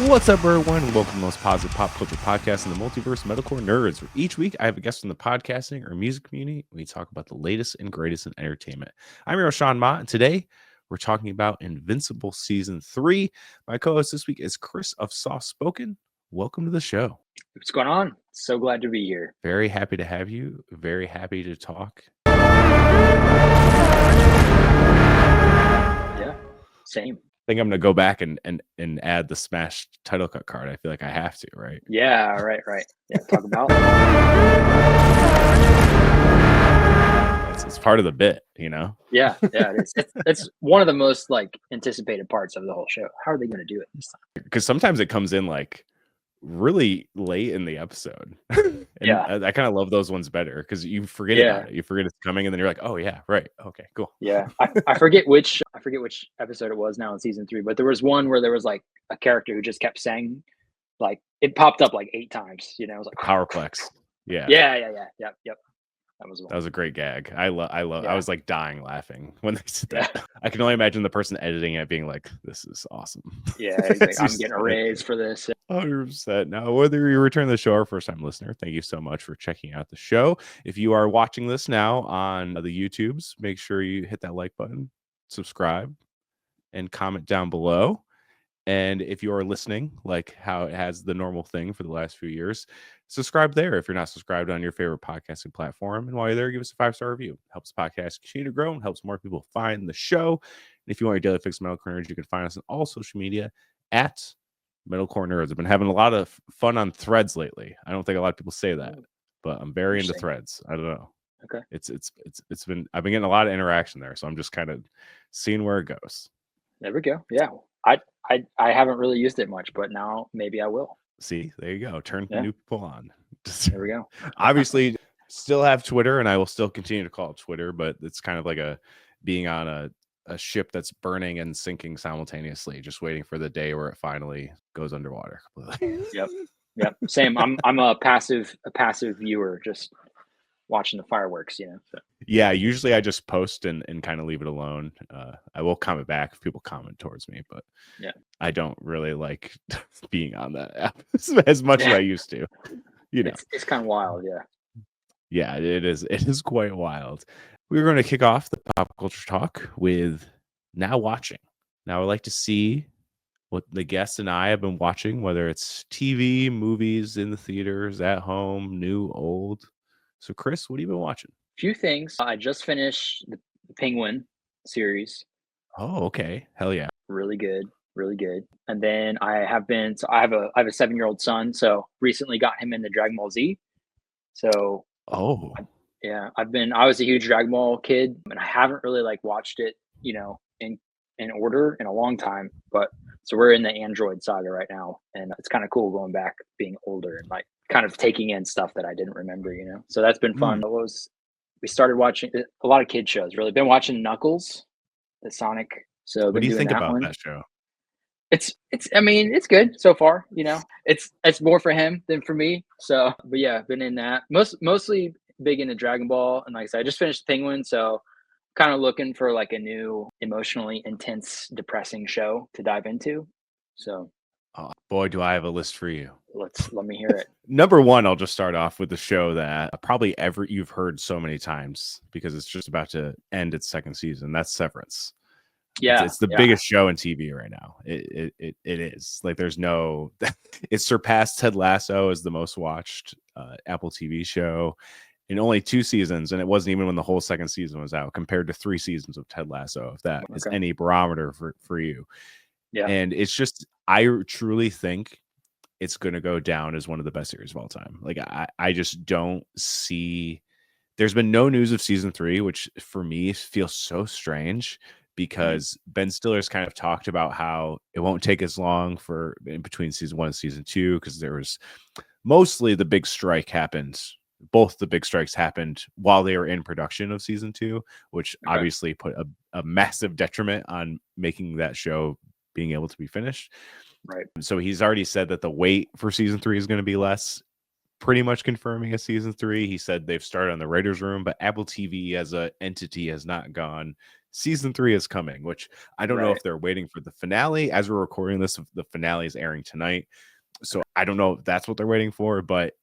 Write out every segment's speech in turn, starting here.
What's up, everyone? Welcome to the most positive pop culture podcast in the multiverse, Metalcore Nerds, where each week I have a guest from the podcasting or music community. We talk about the latest and greatest in entertainment. I'm your host, Sean Mott, and today we're talking about Invincible Season 3. My co-host this week is Chris of Softspoken. Welcome to the show. What's going on? So glad to be here. Very happy to have you. Very happy to talk. Yeah, same. I think I'm going to go back and add the Smash title cut card. I feel like I have to, right? Yeah, right. Yeah, talk about it's part of the bit, you know? Yeah, it is. It's one of the most anticipated parts of the whole show. How are they going to do it this time? Because sometimes it comes in really late in the episode. Yeah, I kind of love those ones better because you forget about it. You forget it's coming, and then you're like, oh yeah, right, okay, cool. Yeah, I forget which episode it was now in season 3, but there was one where there was a character who just kept saying, it popped up 8 times. You know, it was like Powerplex. Yeah. Yep. That was a great gag. I love. Yeah. I was dying laughing when they said that. I can only imagine the person editing it being like, "This is awesome." Yeah, I'm getting a raise for this. 100%. Now, whether you return to the show or first-time listener, thank you so much for checking out the show. If you are watching this now on the YouTubes, make sure you hit that like button, subscribe, and comment down below. And if you are listening, like how it has the normal thing for the last few years, subscribe there if you're not subscribed on your favorite podcasting platform. And while you're there, give us a 5-star review. It helps the podcast continue to grow and helps more people find the show. And if you want your daily fix of Metalcore Nerds, you can find us on all social media at Metalcore Nerds. I've been having a lot of fun on Threads lately. I don't think a lot of people say that, but I'm very into Threads. I don't know. Okay. I've been getting a lot of interaction there, so I'm just kind of seeing where it goes. There we go. Yeah. I haven't really used it much, but now maybe I will. See, there you go. Turn new people on. There we go. Obviously, still have Twitter, and I will still continue to call it Twitter, but it's kind of like being on a ship that's burning and sinking simultaneously, just waiting for the day where it finally goes underwater. Yep. Same. I'm a passive viewer, just watching the fireworks, you know. So. Yeah, usually I just post and kind of leave it alone. I will comment back if people comment towards me, but yeah, I don't really like being on that app as much as I used to. You know, it's kind of wild. Yeah, it is. It is quite wild. We're going to kick off the pop culture talk with now watching. Now I'd like to see what the guests and I have been watching, whether it's TV, movies, in the theaters, at home, new, old. So, Chris, what have you been watching? Few things. I just finished the Penguin series. Oh, okay. Hell yeah. Really good. And then I have a 7-year-old son, so recently got him into Dragon Ball Z. So I was a huge Dragon Ball kid, and I haven't really watched it, you know, in order in a long time. But so we're in the Android saga right now, and it's kind of cool going back, being older, and kind of taking in stuff that I didn't remember, you know. So that's been fun. We started watching a lot of kid shows. Really been watching Knuckles, the Sonic. So what do you think about that show? It's good so far, you know. It's more for him than for me. So, but yeah, been in that. Mostly big into Dragon Ball, and like I said, I just finished Penguin, so kind of looking for a new emotionally intense, depressing show to dive into. So, oh boy, do I have a list for you. Let me hear it. Number one, I'll just start off with the show that probably you've heard so many times because it's just about to end its second season. That's Severance. Yeah, it's the biggest show in TV right now. It is there's no. It surpassed Ted Lasso as the most watched Apple TV show in only 2 seasons, and it wasn't even when the whole second season was out. Compared to 3 seasons of Ted Lasso, if that is any barometer for you. Yeah, and it's just I truly think it's going to go down as one of the best series of all time. I just don't see. There's been no news of season 3, which for me feels so strange. Because Ben Stiller's kind of talked about how it won't take as long in between season 1 and season 2 because there was mostly the big strike happened. Both the big strikes happened while they were in production of season 2, which obviously put a massive detriment on making that show being able to be finished. Right. So he's already said that the wait for season 3 is going to be less, pretty much confirming a season 3. He said they've started on the writer's room, but Apple TV as an entity has not gone season 3 is coming, which I don't know if they're waiting for the finale. As we're recording this, the finale is airing tonight. So I don't know if that's what they're waiting for, but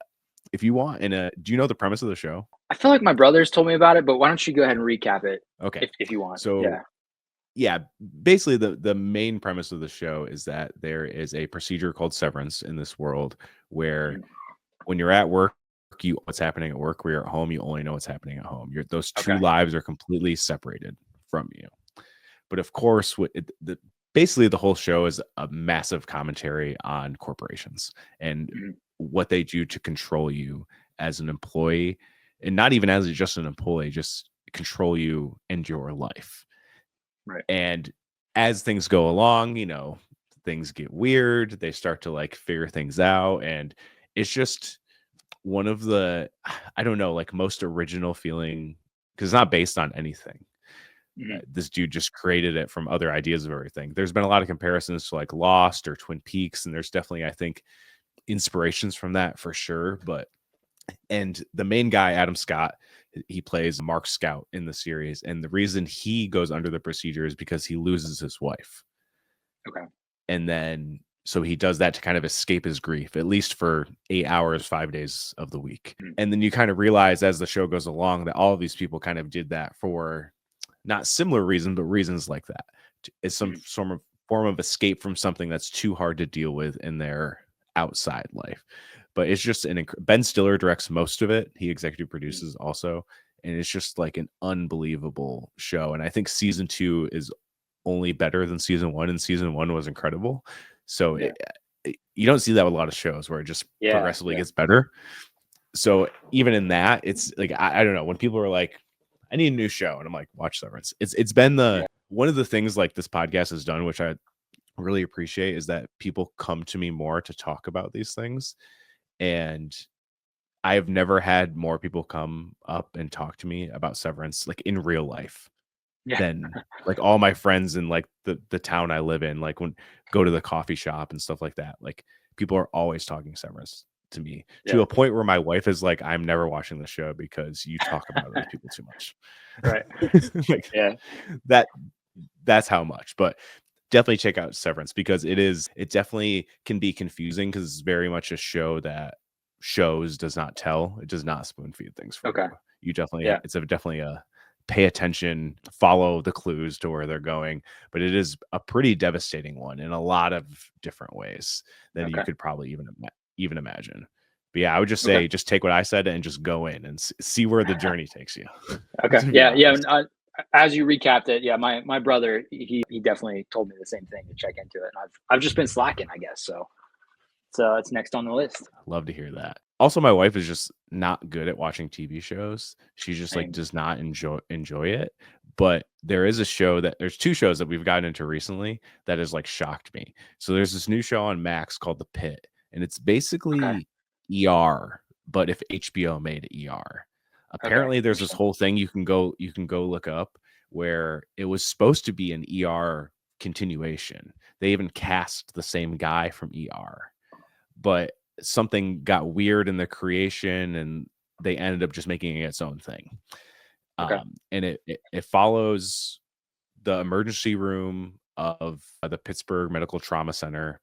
if you want, do you know the premise of the show? I feel like my brothers told me about it, but why don't you go ahead and recap it? Okay. If you want. So yeah, basically the main premise of the show is that there is a procedure called severance in this world where when you're at work, you what's happening at work. Where you're at home, you only know what's happening at home. Those two lives are completely separated from you. But of course, basically the whole show is a massive commentary on corporations and what they do to control you as an employee, and not even as just an employee, just control you and your life. Right. And as things go along, things get weird. They start to like figure things out, and it's just one of the, I don't know, like most original feeling, because it's not based on anything. This dude just created it from other ideas of everything. There's been a lot of comparisons to like Lost or Twin Peaks, and there's definitely, I think, inspirations from that for sure. And the main guy, Adam Scott, he plays Mark Scout in the series, and the reason he goes under the procedure is because he loses his wife. Okay. And then so he does that to kind of escape his grief, at least for 8 hours, 5 days of the week. And then you kind of realize as the show goes along that all of these people kind of did that for not similar reasons, but reasons like that. It's some form of escape from something that's too hard to deal with in their outside life. But it's just Ben Stiller directs most of it. He executive produces also. And it's just like an unbelievable show. And I think season 2 is only better than season 1, and season 1 was incredible. So you don't see that with a lot of shows where it just progressively gets better. So even in that, it's like, I don't know, when people are like, I need a new show, and I'm like, watch Severance. It's been one of the things like this podcast has done, which I really appreciate, is that people come to me more to talk about these things. And I've never had more people come up and talk to me about Severance like in real life than like all my friends in like the town I live in, like when go to the coffee shop and stuff like that. Like people are always talking Severance to me to a point where my wife is like, I'm never watching the show because you talk about it with people too much. Right. Like, that's how much. But definitely check out Severance, because it definitely can be confusing, because it's very much a show that does not tell. It does not spoon feed things for you. You definitely it's definitely a pay attention, follow the clues to where they're going. But it is a pretty devastating one in a lot of different ways that you could probably even imagine. But yeah, I would just say, just take what I said and just go in and see where the journey takes you. As you recapped it, my brother, he definitely told me the same thing, to check into it, and I've just been slacking, I guess. So it's next on the list. Love to hear that. Also, my wife is just not good at watching TV shows. She just like does not enjoy it. But there's two shows that we've gotten into recently that has like shocked me. So there's this new show on Max called The Pit, and it's basically ER, but if HBO made ER. Apparently there's this whole thing you can go look up where it was supposed to be an ER continuation. They even cast the same guy from ER, but something got weird in the creation and they ended up just making it its own thing. And it follows the emergency room of the Pittsburgh Medical Trauma Center.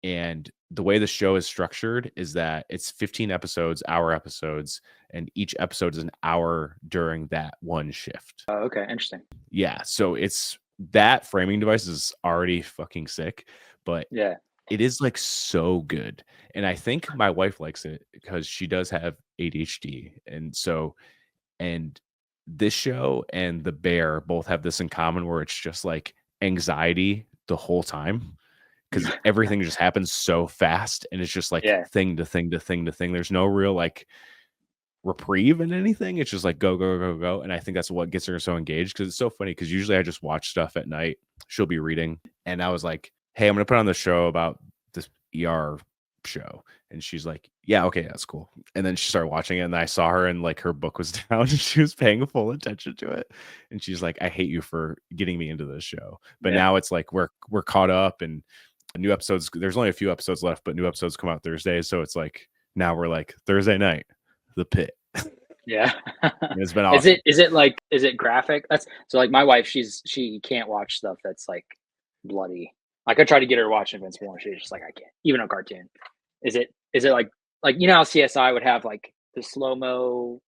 And the way the show is structured is that it's 15 episodes, hour episodes, and each episode is an hour during that one shift. Oh, okay. Interesting. Yeah. So it's that framing device is already fucking sick, but it is like so good. And I think my wife likes it because she does have ADHD. And this show and The Bear both have this in common, where it's just like anxiety the whole time, because everything just happens so fast, and it's just like thing to thing to thing to thing. There's no real like reprieve in anything. It's just like go, go, go, go. And I think that's what gets her so engaged, because it's so funny, because usually I just watch stuff at night. She'll be reading, and I was like, hey, I'm gonna put on the show about this ER show. And she's like, yeah, okay, that's cool. And then she started watching it, and I saw her and like her book was down and she was paying full attention to it. And she's like, I hate you for getting me into this show. But now it's like we're caught up, and new episodes, there's only a few episodes left, but new episodes come out Thursday. So it's like now we're like Thursday night, The Pit. Yeah. It's been awesome. Is it graphic? That's so like my wife, she can't watch stuff that's like bloody. Like I try to get her to watch Invincible and she's just like, I can't. Even a cartoon. Is it like you know how CSI would have like the slow-mo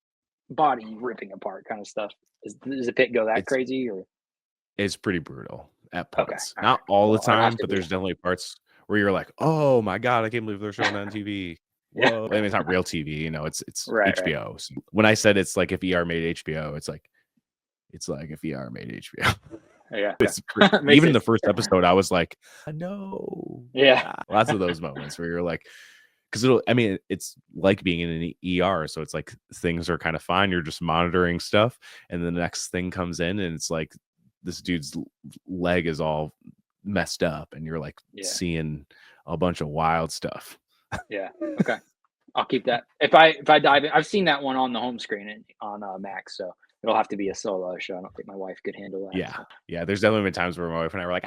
body ripping apart kind of stuff? Does the pit go that It's crazy or it's pretty brutal at okay. points. All right. Not all the Well, I'd have time, to but be. there's definitely parts where you're like, "Oh my god, I can't believe they're showing that on TV." Yeah. Whoa. I mean, it's not real TV, you know, it's Right. HBO. So when I said it's like if ER made HBO, it's like if ER made HBO. Yeah. It's Makes even it the first episode, I was like, "No." yeah. Lots of those moments where you're like, because it'll, I mean, it's like being in an ER. So it's like things are kind of fine. You're just monitoring stuff. And the next thing comes in and it's like this dude's leg is all messed up. And you're like Yeah. seeing a bunch of wild stuff. Yeah. Okay. I'll keep that. If I dive in, I've seen that one on the home screen on Max, so it'll have to be a solo show. I don't think my wife could handle that. Yeah. So. Yeah. There's definitely been times where my wife and I were like,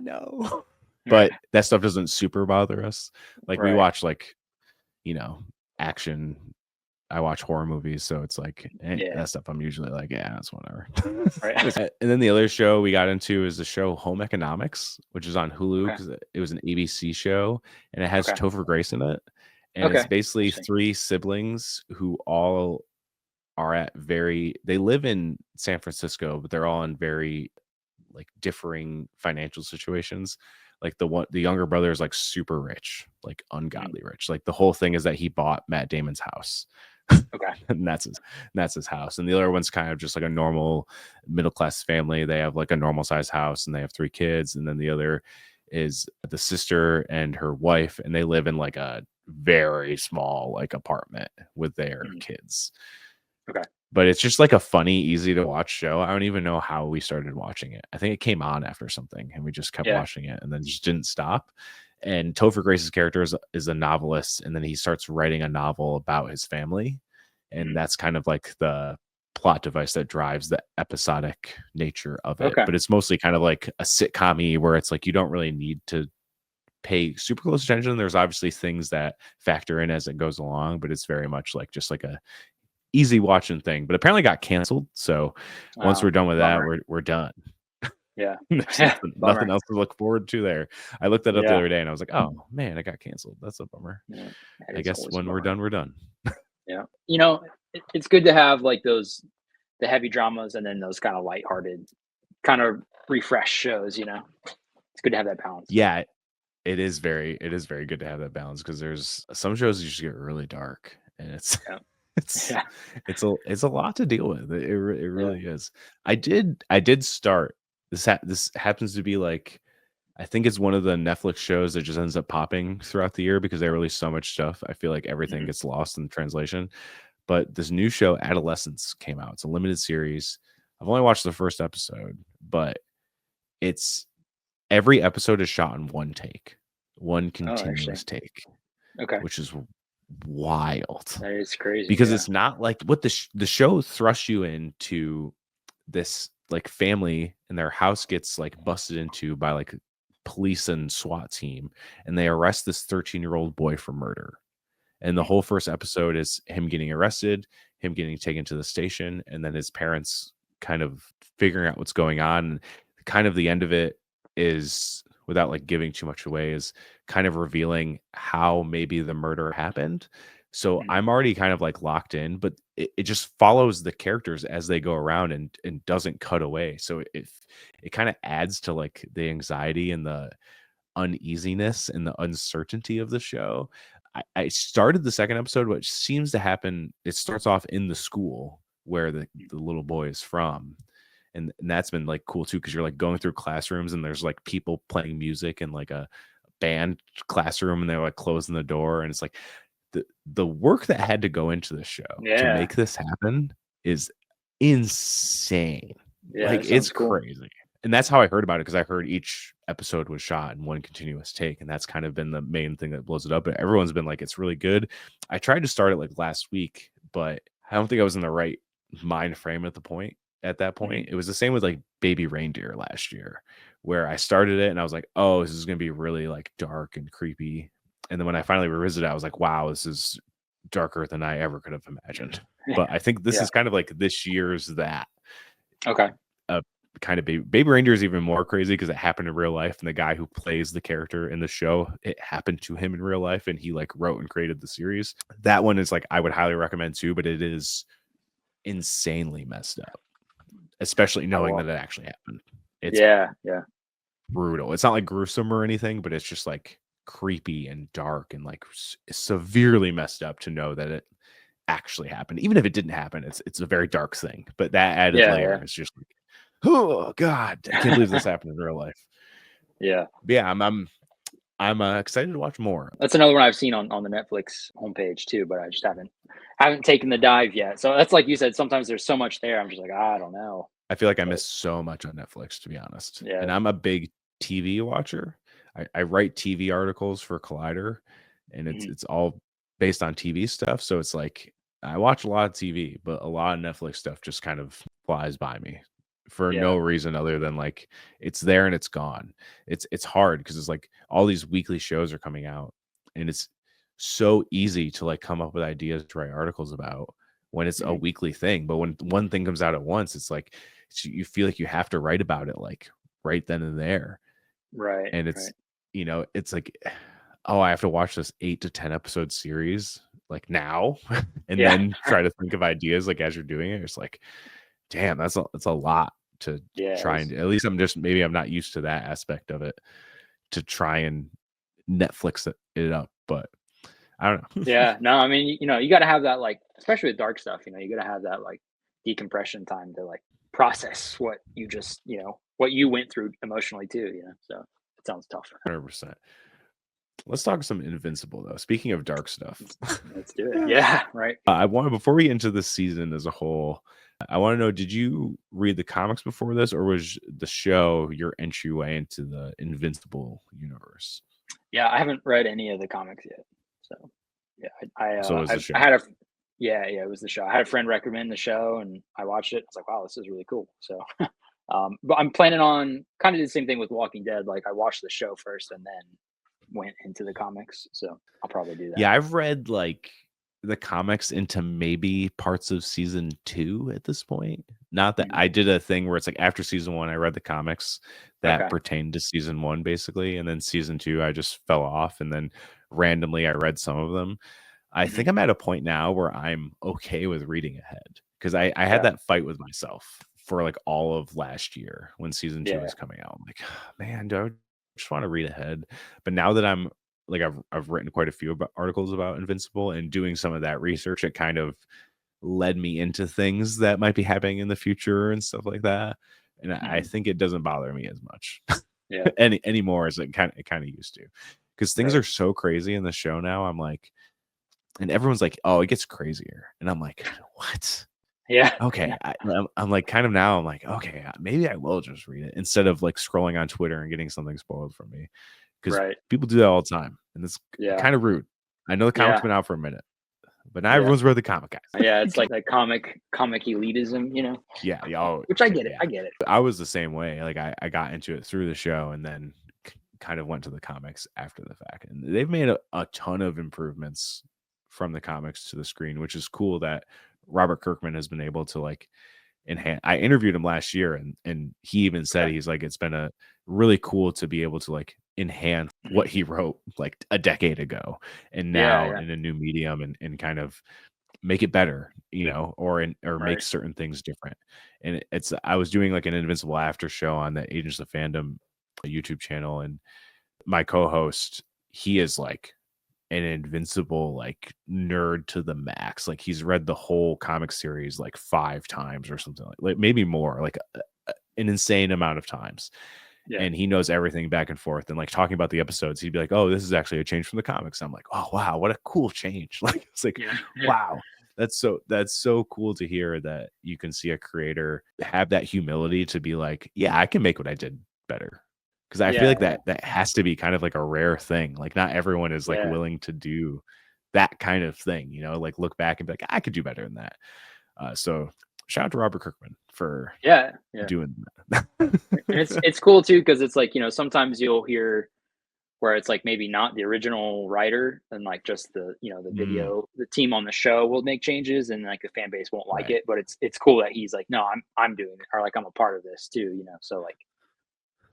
no. Right. But that stuff doesn't super bother us. Like we Right. watch like, you know, action. I watch horror movies, so it's like Yeah. that stuff. I'm usually like, yeah, that's whatever. Right. And then the other show we got into is the show Home Economics, which is on Hulu Okay. because it was an ABC show, and it has Okay. Topher Grace in it, and it's Okay. basically Interesting. 3 siblings who all are at they live in San Francisco, but they're all in very like differing financial situations. Like the younger brother is like super rich, like ungodly rich. Like the whole thing is that he bought Matt Damon's house. Okay. And that's his house. And the other one's kind of just like a normal middle class family. They have like a normal size house and they have 3 kids. And then the other is the sister and her wife, and they live in like a very small like apartment with their kids. Okay. But it's just like a funny, easy to watch show. I don't even know how we started watching it. I think it came on after something and we just kept Yeah. watching it and then just didn't stop. And Topher Grace's character is a novelist, and then he starts writing a novel about his family. And that's kind of like the plot device that drives the episodic nature of it. Okay. But it's mostly kind of like a sitcom-y where it's like you don't really need to pay super close attention. There's obviously things that factor in as it goes along, but it's very much like just like a easy watching thing. But apparently got canceled. So once we're done with that, we're done. Yeah. There's Yeah. nothing else to look forward to there. I looked that up the Yeah. other day and I was like, oh man, it got canceled. That's a bummer. Yeah. I guess when we're done, we're done. Yeah. You know, it's good to have like the heavy dramas and then those kind of lighthearted, kind of refresh shows. You know, it's good to have that balance. Yeah, it is very good to have that balance because there's some shows you just get really dark and it's Yeah. it's Yeah. it's a lot to deal with. It really is. I did start this happens to be like I think it's one of the Netflix shows that just ends up popping throughout the year because they release so much stuff. I feel like everything gets lost in translation. But this new show, Adolescence, came out. It's a limited series. I've only watched the first episode, but it's every episode is shot in one take, one continuous take, Okay. which is wild. That is crazy. Because it's not like what the show thrusts you into this like family, and their house gets like busted into by like police and SWAT team, and they arrest this 13-year-old boy for murder. And the whole first episode is him getting arrested, him getting taken to the station, and then his parents kind of figuring out what's going on. And kind of the end of it is, without like giving too much away, is kind of revealing how maybe the murder happened. So I'm already kind of like locked in, but it just follows the characters as they go around and doesn't cut away. So it kind of adds to like the anxiety and the uneasiness and the uncertainty of the show. I started the second episode, which seems to happen. It starts off in the school where the little boy is from. And that's been like cool too, because you're like going through classrooms and there's like people playing music in like a band classroom, and they're like closing the door. And it's like the work that had to go into the show to make this happen is insane. Yeah, like it's crazy. And that's how I heard about it, because I heard each episode was shot in one continuous take, and that's kind of been the main thing that blows it up. But everyone's been like, it's really good. I tried to start it like last week, but I don't think I was in the right mind frame at that point. It was the same with like Baby Reindeer last year, where I started it and I was like, oh, this is gonna be really like dark and creepy. And then when I finally revisited it, I was like, wow, this is darker than I ever could have imagined. But I think this is kind of like this year's that. Okay. Kind of Baby Reindeer is even more crazy because it happened in real life, and the guy who plays the character in the show, it happened to him in real life, and he like wrote and created the series. That one is like I would highly recommend too, but it is insanely messed up, especially knowing that it actually happened. It's brutal. It's not like gruesome or anything, but it's just like creepy and dark and like severely messed up to know that it actually happened. Even if it didn't happen, it's a very dark thing. But that added layer is just like, oh God, I can't believe this happened in real life. Yeah. But yeah, I'm excited to watch more. That's another one I've seen on the Netflix homepage too, but I just haven't taken the dive yet. So that's like you said, sometimes there's so much there. I'm just like, I don't know. I feel like I miss so much on Netflix, to be honest. Yeah. And I'm a big TV watcher. I write TV articles for Collider, and it's all based on TV stuff. So it's like I watch a lot of TV, but a lot of Netflix stuff just kind of flies by me for no reason other than like it's there and it's gone. It's hard because it's like all these weekly shows are coming out, and it's so easy to like come up with ideas to write articles about when it's a weekly thing. But when one thing comes out at once, it's like you feel like you have to write about it like right then and there. Right. And it's you know, it's like, oh, I have to watch this 8 to 10 episode series like now and then try to think of ideas like as you're doing it. It's like, damn, that's a lot to try and at least maybe I'm not used to that aspect of it to try and Netflix it up, but I don't know. No, I mean, you know, you got to have that, like, especially with dark stuff, you know, you got to have that like decompression time to like process what you just, you know, what you went through emotionally too, you know, so it sounds tough. 100%. Let's talk some Invincible though. Speaking of dark stuff, let's do it. Yeah, right. I want before we get into this season as a whole, I want to know: did you read the comics before this, or was the show your entryway into the Invincible universe? Yeah, I haven't read any of the comics yet, so yeah, so it was the show. I had it was the show. I had a friend recommend the show, and I watched it. I was like, wow, this is really cool. So, but I'm planning on kind of the same thing with Walking Dead. Like, I watched the show first, and then went into the comics, so I'll probably do that. Yeah, I've read like the comics into maybe parts of season 2 at this point. Not that I did a thing where it's like after season 1 I read the comics that pertained to season 1 basically, and then season 2 I just fell off, and then randomly I read some of them. I think I'm at a point now where I'm okay with reading ahead, because I had that fight with myself for like all of last year when season 2 was coming out. I'm like, man, do I just want to read ahead? But now that I'm like, I've written quite a few articles about Invincible, and doing some of that research, it kind of led me into things that might be happening in the future and stuff like that. And I think it doesn't bother me as much anymore as it kind of used to, because things are so crazy in the show now. I'm like, and everyone's like, oh, it gets crazier, and I'm like, what? Okay. I'm like, kind of now I'm like, okay, maybe I will just read it instead of like scrolling on Twitter and getting something spoiled from me, because people do that all the time, and it's kind of rude. I know the comic's been out for a minute, but now everyone's read the comic, guys. It's like comic elitism, you know. Which I get it. I get it. I was the same way. Like I got into it through the show, and then kind of went to the comics after the fact, and they've made a ton of improvements from the comics to the screen, which is cool that Robert Kirkman has been able to like enhance. I interviewed him last year, and he even said he's like, it's been a really cool to be able to like enhance what he wrote like a decade ago, and now in a new medium, and kind of make it better, you know, or make certain things different. And I was doing like an Invincible after show on the Agents of Fandom YouTube channel, and my co-host, he is like an Invincible like nerd to the max. Like, he's read the whole comic series like 5 times or something, like maybe more, like an insane amount of times. And he knows everything back and forth, and like talking about the episodes, he'd be like, oh, this is actually a change from the comics. I'm like, oh wow, what a cool change. Like, it's like, wow, that's so cool to hear that you can see a creator have that humility to be like, yeah, I can make what I did better. Because I feel like that has to be kind of like a rare thing. Like, not everyone is like willing to do that kind of thing, you know, like look back and be like, I could do better than that. So shout out to Robert Kirkman for doing that. It's cool too, because it's like, you know, sometimes you'll hear where it's like maybe not the original writer and like just the the video, the team on the show will make changes and like the fan base won't like Right. it, but it's cool that he's like, no, I'm doing it, or like I'm a part of this too, so like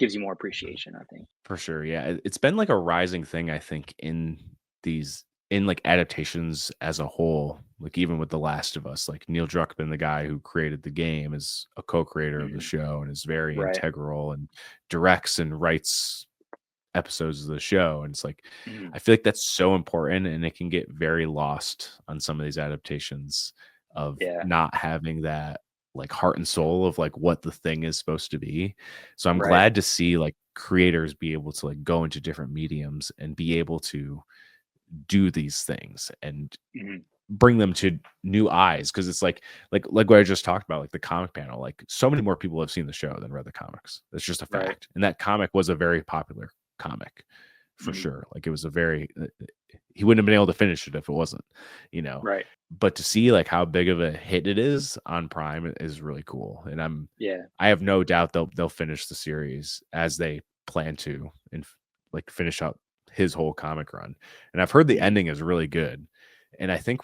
gives you more appreciation, I think. For sure, yeah. It's been like a rising thing, I think, in like adaptations as a whole. Like even with The Last of Us, like Neil Druckmann, the guy who created the game, is a co-creator of the Mhm. show and is very Right. integral and directs and writes episodes of the show. And it's like Mhm. I feel like that's so important, and it can get very lost on some of these adaptations of Yeah. not having that like heart and soul of like what the thing is supposed to be. So I'm Right. glad to see like creators be able to like go into different mediums and be able to do these things and Mhm. bring them to new eyes, because it's like what I just talked about, like the comic panel, like so many more people have seen the show than read the comics. That's just a Right. fact. And that comic was a very popular comic for Mhm. sure. Like it was a very he wouldn't have been able to finish it if it wasn't, you know. Right. But to see like how big of a hit it is on Prime is really cool. And Yeah. I have no doubt they'll finish the series as they plan to, and like finish out his whole comic run. And I've heard the Mhm. ending is really good. And I think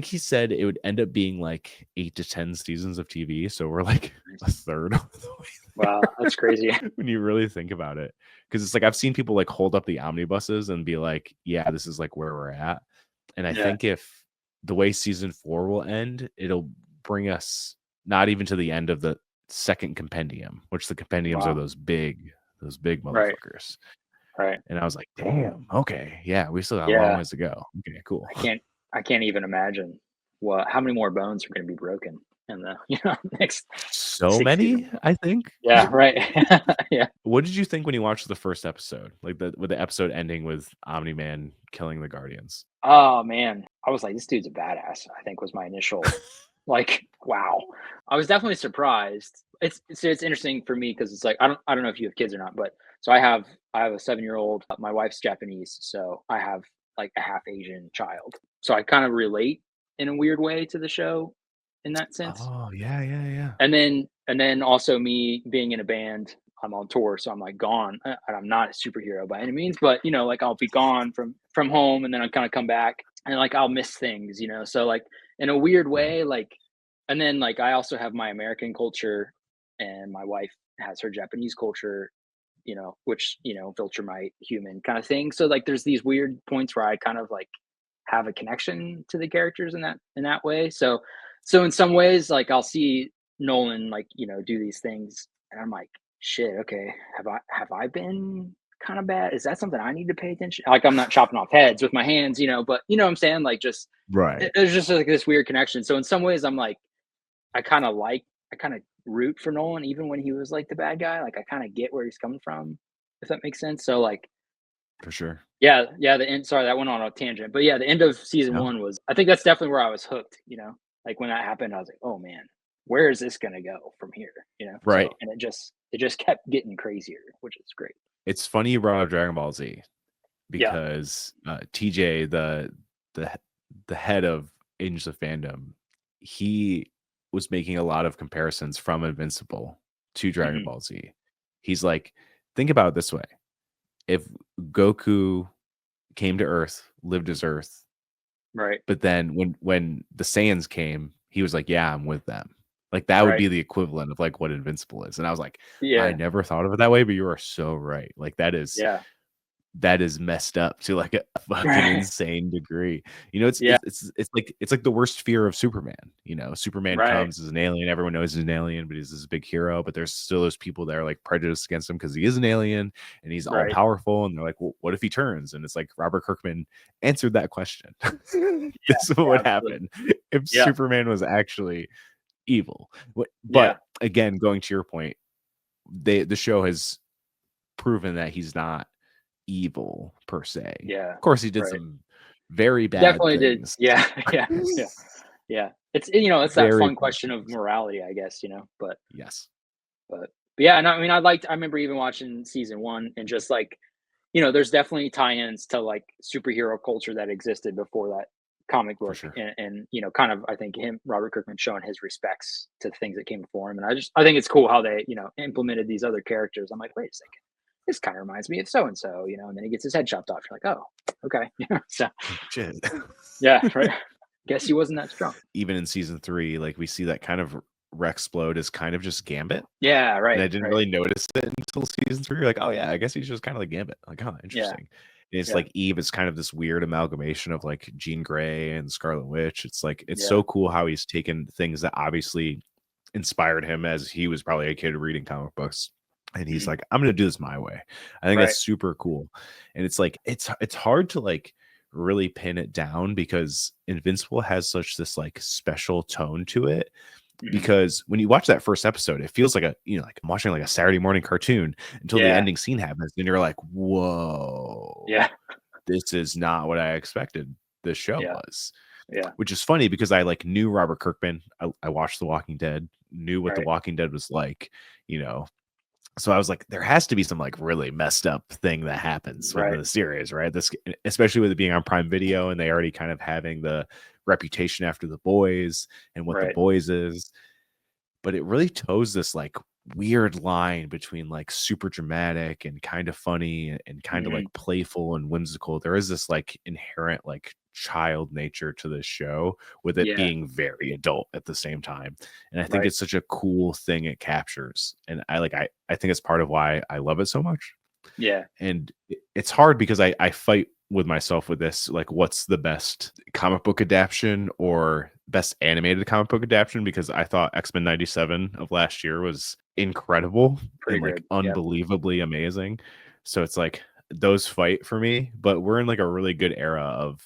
he said it would end up being like 8 to 10 seasons of TV. So we're like a Nice. third of the way Wow, that's crazy. there when you really think about it. Because it's like I've seen people like hold up the omnibuses and be like, yeah, this is like where we're at. And I Yeah. think if the way season 4 will end, it'll bring us not even to the end of the second compendium, which the compendiums are Wow. those big Right. motherfuckers. Right. And I was like, damn, okay, yeah, we still got a long Yeah. ways to go. Okay, cool. I can't I can't even imagine how many more bones are gonna be broken in the, next So 6 many, seasons. I think. Yeah, right. Yeah. What did you think when you watched the first episode? Like with the episode ending with Omni Man killing the Guardians? Oh, man. I was like, "This dude's a badass," I think was my initial, like, wow. I was definitely surprised. It's interesting for me because it's like, I don't know if you have kids or not, but so I have a 7-year-old, my wife's Japanese, so I have, like, a half Asian child. So I kind of relate in a weird way to the show in that sense. Oh, yeah, yeah, yeah. And then also me being in a band, I'm on tour, so I'm like gone. And I'm not a superhero by any means, but like I'll be gone from home, and then I kind of come back, and like I'll miss things, So like in a weird Right. way, like, and then like I also have my American culture, and my wife has her Japanese culture, which Viltrumite human kind of thing. So like there's these weird points where I kind of like have a connection to the characters in that way. So in some ways, like I'll see Nolan like do these things, and I'm like, shit, okay, have I been kind of bad? Is that something I need to pay attention? Like I'm not chopping off heads with my hands, but you know what I'm saying? Like just Right. there's just like this weird connection. So in some ways, I'm like, I kind of root for Nolan even when he was like the bad guy. Like I kind of get where he's coming from, if that makes sense. So like For sure. yeah, the end, sorry, that went on a tangent, but yeah, the end of season No. 1 was, I think that's definitely where I was hooked. Like, when that happened, I was like, "Oh, man, where is this gonna go from here?" Right. And it just kept getting crazier, which is great. It's funny you brought up Dragon Ball Z, Yeah. because TJ, the the head of Agents of Fandom, he was making a lot of comparisons from Invincible to Dragon Mhm. Ball Z. He's like, think about it this way: if Goku came to Earth, lived as Earth, Right, but then when the Saiyans came, he was like, "Yeah, I'm with them." Like that would right. be the equivalent of like what Invincible is. And I was like, I Yeah, never thought of it that way, but you are so right. Like yeah. that is messed up to like a fucking Right. insane degree. You know, it's Yeah, it's it's it's like the worst fear of Superman. You know, Superman right, comes as an alien. Everyone knows he's an alien, but he's this big hero. But there's still those people that are like prejudiced against him because he is an alien and he's all right. powerful. And they're like, well, what if he turns? And it's like Robert Kirkman answered that question. Yeah, This is what yeah, would absolutely. happen if Yeah, Superman was actually evil. yeah, But again, going to your point, the show has proven that he's not evil per se. yeah, Of course, he did right. some very bad Definitely did. things. Yeah, yeah, yeah, yeah. It's that Very fun bad question of things. morality, I guess, but Yes, but yeah, and I mean, I remember even watching season 1 and just like, there's definitely tie-ins to like superhero culture that existed before that comic for book, sure. and kind of I think Robert Kirkman showing his respects to things that came before him, and I think it's cool how they implemented these other characters. I'm like, wait a second, this kind of reminds me of so and so, and then he gets his head chopped off. You're like, oh, okay. So Shit. yeah, right. Guess he wasn't that strong. Even in season 3, like we see that kind of Rexplode is kind of just Gambit. Yeah, right. And I didn't really notice it until season 3. You're like, oh yeah, I guess he's just kind of like Gambit. Like, oh, interesting. And it's like Eve is kind of this weird amalgamation of like Jean Grey and Scarlet Witch. It's like it's so cool how he's taken things that obviously inspired him as he was probably a kid reading comic books. And he's like, I'm gonna do this my way. I think that's super cool. And it's like it's hard to like really pin it down because Invincible has such this like special tone to it. Because when you watch that first episode, it feels like like I'm watching like a Saturday morning cartoon until the ending scene happens, and you're like, whoa, this is not what I expected this show was. Which is funny because I like knew Robert Kirkman. I watched The Walking Dead, knew what The Walking Dead was like, so I was like, there has to be some like really messed up thing that happens with the series, right? This, especially with it being on Prime Video and they already kind of having the reputation after The Boys and what The Boys is. But it really toes this like weird line between like super dramatic and kind of funny and kind of like playful and whimsical. There is this like inherent like child nature to this show with it being very adult at the same time. And I think it's such a cool thing it captures. And I think it's part of why I love it so much. And it's hard because I fight with myself with this, like what's the best comic book adaptation or best animated comic book adaptation, because I thought X-Men 97 of last year was incredible and like unbelievably amazing. So it's like those fight for me, but we're in like a really good era of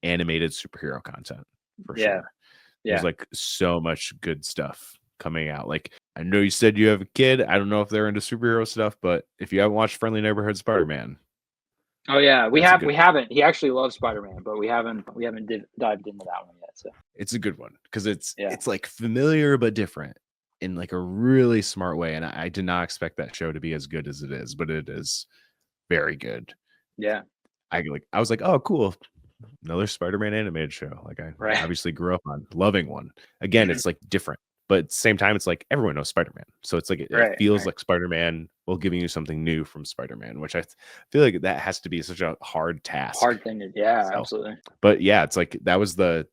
animated superhero content for sure. There's like so much good stuff coming out. Like I know you said you have a kid. I don't know if they're into superhero stuff, but if you haven't watched Friendly Neighborhood Spider-Man. Oh yeah, we haven't. He actually loves Spider-Man, but we haven't dived into that one yet. So it's a good one because it's like familiar but different in like a really smart way. And I did not expect that show to be as good as it is, but it is very good. I was like, oh cool, another Spider-Man animated show. Like I obviously grew up on loving one. Again, it's like different, but at the same time, it's like everyone knows Spider-Man. So it's like it feels like Spider-Man while giving you something new from Spider-Man, which I feel like that has to be such a hard task. Hard thing to absolutely. But yeah, it's like that was the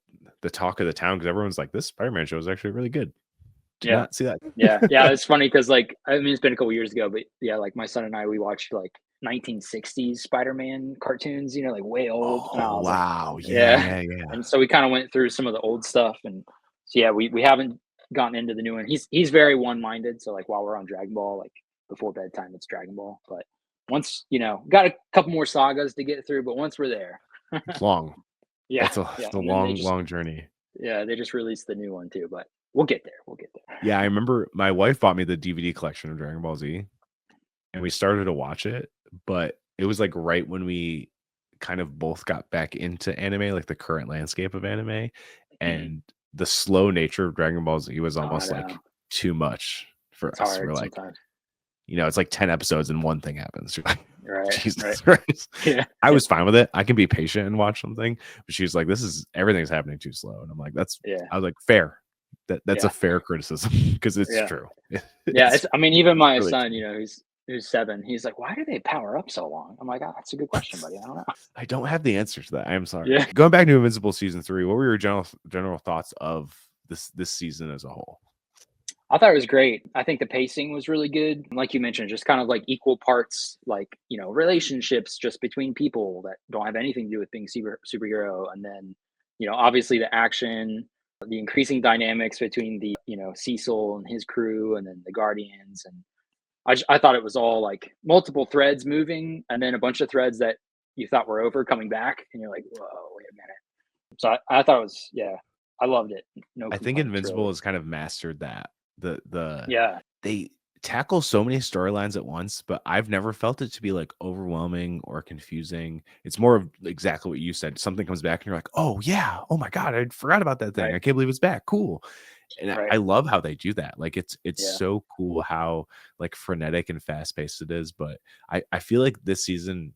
talk of the town because everyone's like, this Spider-Man show is actually really good. Did not see that. It's funny because like I mean it's been a couple years ago, but like my son and I we watched like 1960s Spider-Man cartoons, like way old. And I was wow. Like, yeah. And so we kind of went through some of the old stuff. And so, we haven't gotten into the new one. He's very one-minded. So like while we're on Dragon Ball, like before bedtime, it's Dragon Ball. But once, got a couple more sagas to get through, but once we're there. It's long. It's a long journey. Yeah. They just released the new one too, but we'll get there. Yeah. I remember my wife bought me the DVD collection of Dragon Ball Z and we started to watch it. But it was like right when we kind of both got back into anime, like the current landscape of anime, and the slow nature of Dragon Ball Z was almost like too much for us. We're like, sometimes. It's like 10 episodes and one thing happens. You're like, Jesus Christ. I was fine with it. I can be patient and watch something, but she's like, everything's happening too slow. And I'm like, I was like, fair. That's a fair criticism because it's true. I mean, even my really son, who's 7, he's like, why do they power up so long? I'm like, oh, that's a good question, buddy. I don't know. I don't have the answer to that. I am sorry. Going back to Invincible season 3, what were your general thoughts of this season as a whole? I thought it was great. I think the pacing was really good. Like you mentioned, just kind of like equal parts, like, relationships just between people that don't have anything to do with being superhero. And then, obviously the action, the increasing dynamics between the, Cecil and his crew and then the Guardians. And I thought it was all like multiple threads moving and then a bunch of threads that you thought were over coming back. And you're like, whoa, wait a minute. So I thought it was, I loved it. I think Invincible has kind of mastered that. They tackle so many storylines at once, but I've never felt it to be like overwhelming or confusing. It's more of exactly what you said. Something comes back and you're like, oh yeah, oh my God, I forgot about that thing. I can't believe it's back. Cool. And I love how they do that. Like it's so cool how like frenetic and fast paced it is. But I feel like this season,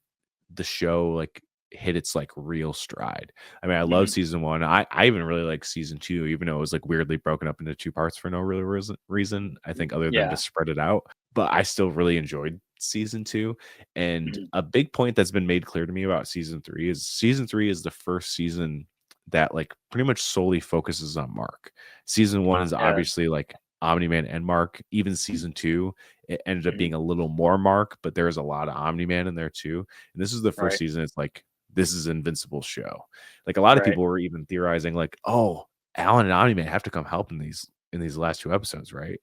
the show like hit its like real stride. I mean, I love season 1. I even really like season 2, even though it was like weirdly broken up into 2 parts for no real reason. I think other than to spread it out. But I still really enjoyed season 2. And a big point that's been made clear to me about season 3 is the first season that like pretty much solely focuses on Mark. Season 1 is obviously like Omni-Man and Mark. Even season 2, it ended up being a little more Mark, but there's a lot of Omni-Man in there too. And this is the first season. It's like, this is Invincible's show. Like a lot of people were even theorizing like, oh, Alan and Omni-Man have to come help in these last 2 episodes, right?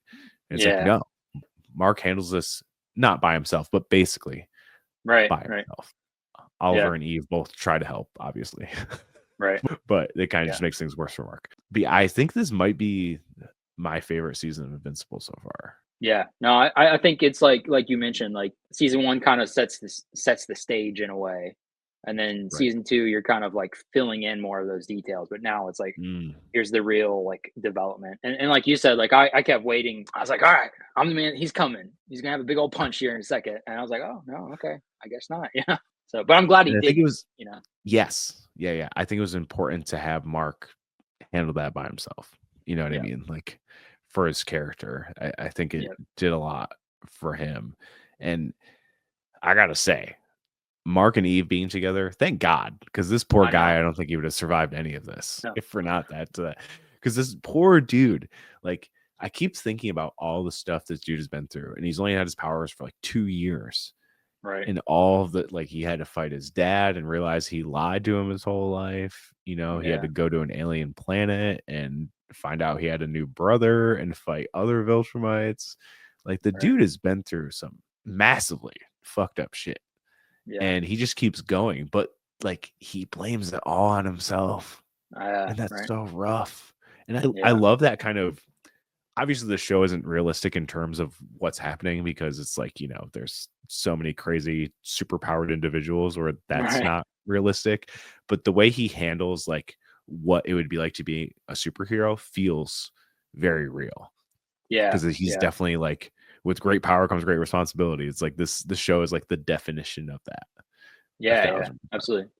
And it's like, no, Mark handles this not by himself, but basically by himself. Oliver and Eve both try to help, obviously. Right. But it kind of just makes things worse for Mark. But I think this might be my favorite season of Invincible so far. Yeah. No, I think it's like you mentioned, like season 1 kind of sets the stage in a way. And then season 2, you're kind of like filling in more of those details. But now it's like, here's the real like development. And like you said, like I kept waiting. I was like, all right, I'm the man. He's coming. He's gonna have a big old punch here in a second. And I was like, oh no, okay, I guess not. Yeah. So, but I'm glad he did. I think it was, Yes. Yeah. I think it was important to have Mark handle that by himself. You know what I mean? Like for his character, I think it did a lot for him. And I gotta say, Mark and Eve being together, thank God, because this poor guy, I don't think he would have survived any of this if we're not that. Because this poor dude, like, I keep thinking about all the stuff this dude has been through, and he's only had his powers for like 2 years, right? And all of the like, he had to fight his dad and realize he lied to him his whole life. You know, he had to go to an alien planet and find out he had a new brother and fight other Viltrumites. Like, the dude has been through some massively fucked up shit. And he just keeps going, but like he blames it all on himself, and that's so rough. And I love that kind of. Obviously, the show isn't realistic in terms of what's happening because it's like, you know, there's so many crazy superpowered individuals, or that's not realistic. But the way he handles like what it would be like to be a superhero feels very real. Yeah, because he's definitely like, with great power comes great responsibility. It's like this show is like the definition of that. Yeah, absolutely.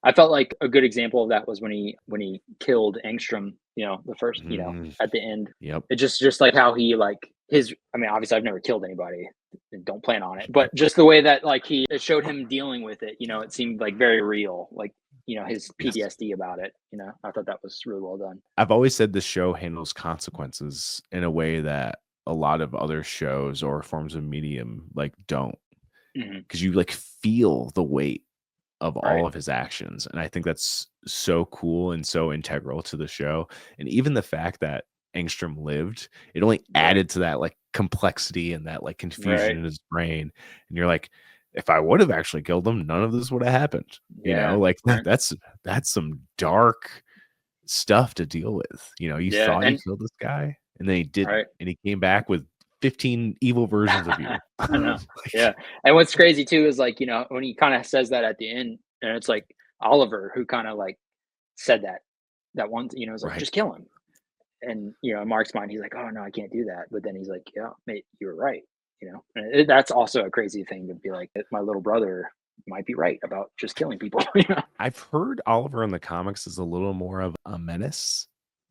I felt like a good example of that was when he killed Angstrom, you know, the first, you know, at the end. Yep. It just like how he like I mean, obviously I've never killed anybody and don't plan on it, but just the way that like it showed him dealing with it, you know, it seemed like very real, like, you know, his PTSD about it, you know. I thought that was really well done. I've always said the show handles consequences in a way that a lot of other shows or forms of medium like don't, because you like feel the weight of all of his actions. And I think that's so cool and so integral to the show. And even the fact that Angstrom lived, it only added to that like complexity and that like confusion in his brain. And you're like, if I would have actually killed him, none of this would have happened. You know, like that's some dark stuff to deal with. You know, you thought you killed this guy, and then he didn't, and he came back with 15 evil versions of you. I know. Yeah. And what's crazy too is like, you know, when he kind of says that at the end, and it's like Oliver who kind of like said that one, you know, is like, just kill him. And, you know, in Mark's mind, he's like, oh no, I can't do that. But then he's like, yeah, mate, you were right. You know, and that's also a crazy thing to be like, my little brother might be right about just killing people. You know? I've heard Oliver in the comics is a little more of a menace.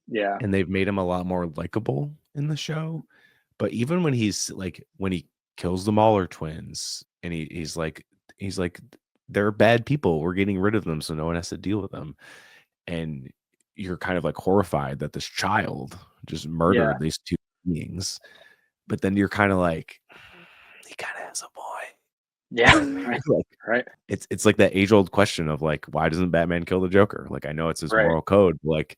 Yeah. And they've made him a lot more likable in the show. But even when he's like, when he kills the Mauler twins, and he's like, they're bad people. We're getting rid of them so no one has to deal with them. And you're kind of like horrified that this child just murdered these two beings. But then you're kind of like, he kind of has a boy. Yeah. Like, It's like that age old question of like, why doesn't Batman kill the Joker? Like, I know it's his moral code, but like,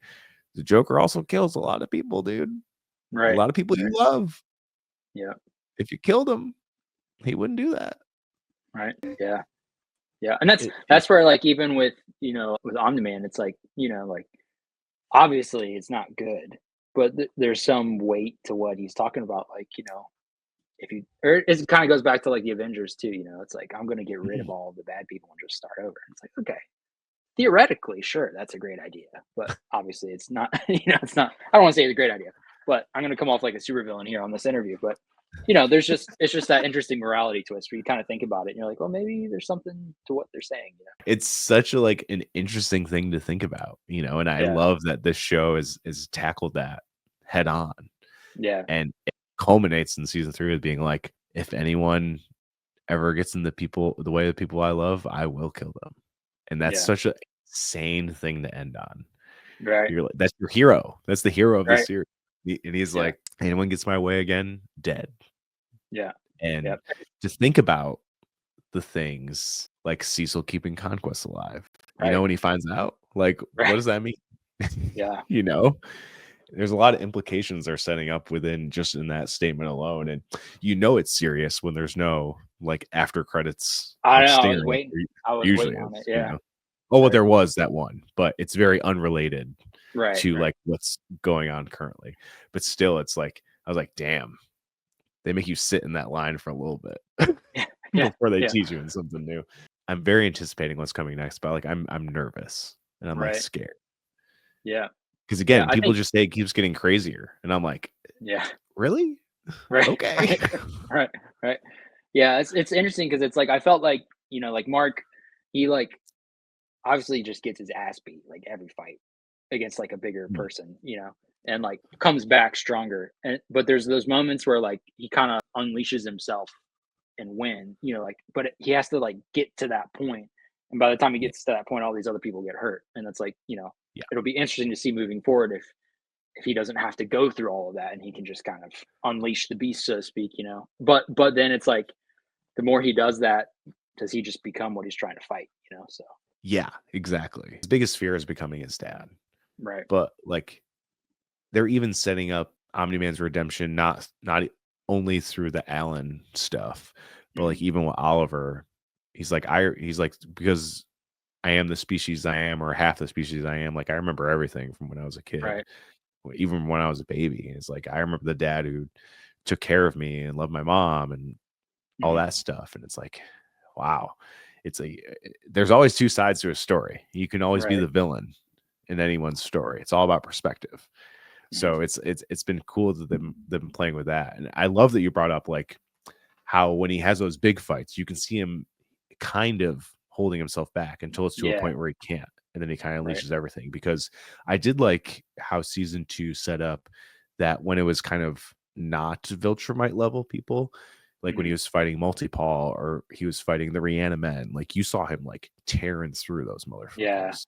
the Joker also kills a lot of people, dude. A lot of people you love. Yeah. If you killed him, he wouldn't do that. Right. Yeah. Yeah. And that's where like, even with, you know, with Omni-Man, it's like, you know, like obviously it's not good, but there's some weight to what he's talking about. Like, you know, it kind of goes back to like the Avengers too, you know, it's like, I'm going to get rid of all the bad people and just start over. It's like, okay, theoretically, sure, that's a great idea, but obviously it's not, you know, it's not, I don't want to say it's a great idea, but I'm going to come off like a supervillain here on this interview. But, you know, it's just that interesting morality twist where you kind of think about it and you're like, well, maybe there's something to what they're saying. You know? It's such a, like an interesting thing to think about, you know, and I love that this show is tackled that head on. Yeah. And it culminates in season 3 with being like, if anyone ever gets in the way of the people I love, I will kill them. And that's such a insane thing to end on. Right. You're like, that's your hero. That's the hero of this Right. series. And he's like, anyone gets my way again, dead. Yeah. And just think about the things like Cecil keeping Conquest alive. You know, when he finds out, like, what does that mean? Yeah. You know, there's a lot of implications they're setting up within just in that statement alone. And you know it's serious when there's no like after credits. I Like, know. stinger I was usually waiting on it. is, Yeah. Oh, well, there was that one, but it's very unrelated to Right. like what's going on currently. But still, it's like I was like, damn, they make you sit in that line for a little bit before they teach you in something new. I'm very anticipating what's coming next, but like I'm nervous and I'm like scared. Yeah. Because again, people just say it keeps getting crazier, and I'm like, really? Right. Okay. Right. Yeah, it's interesting because it's like I felt like, like Mark, he like obviously just gets his ass beat like every fight against like a bigger person, and like comes back stronger. But there's those moments where like he kind of unleashes himself and win, like, but he has to like get to that point. And by the time he gets to that point, all these other people get hurt. And it's like, it'll be interesting to see moving forward if he doesn't have to go through all of that and he can just kind of unleash the beast, so to speak, But then it's like the more he does that, does he just become what he's trying to fight, So yeah, exactly. His biggest fear is becoming his dad. right. But like they're even setting up Omni-Man's redemption not only through the Alan stuff, but like even with Oliver, he's like because I am the species I am, or half the species I am. Like I remember everything from when I was a kid, even when I was a baby. It's like I remember the dad who took care of me and loved my mom and all that stuff. And it's like, wow, there's always two sides to a story. You can always be the villain in anyone's story. It's all about perspective. So it's been cool that them playing with that. And I love that you brought up like how when he has those big fights, you can see him kind of holding himself back until it's to a point where he can't. And then he kind of unleashes everything. Because I did like how season 2 set up that when it was kind of not Viltrumite level people, like when he was fighting Multi-Paul or he was fighting the Reanimen, like you saw him like tearing through those motherfuckers.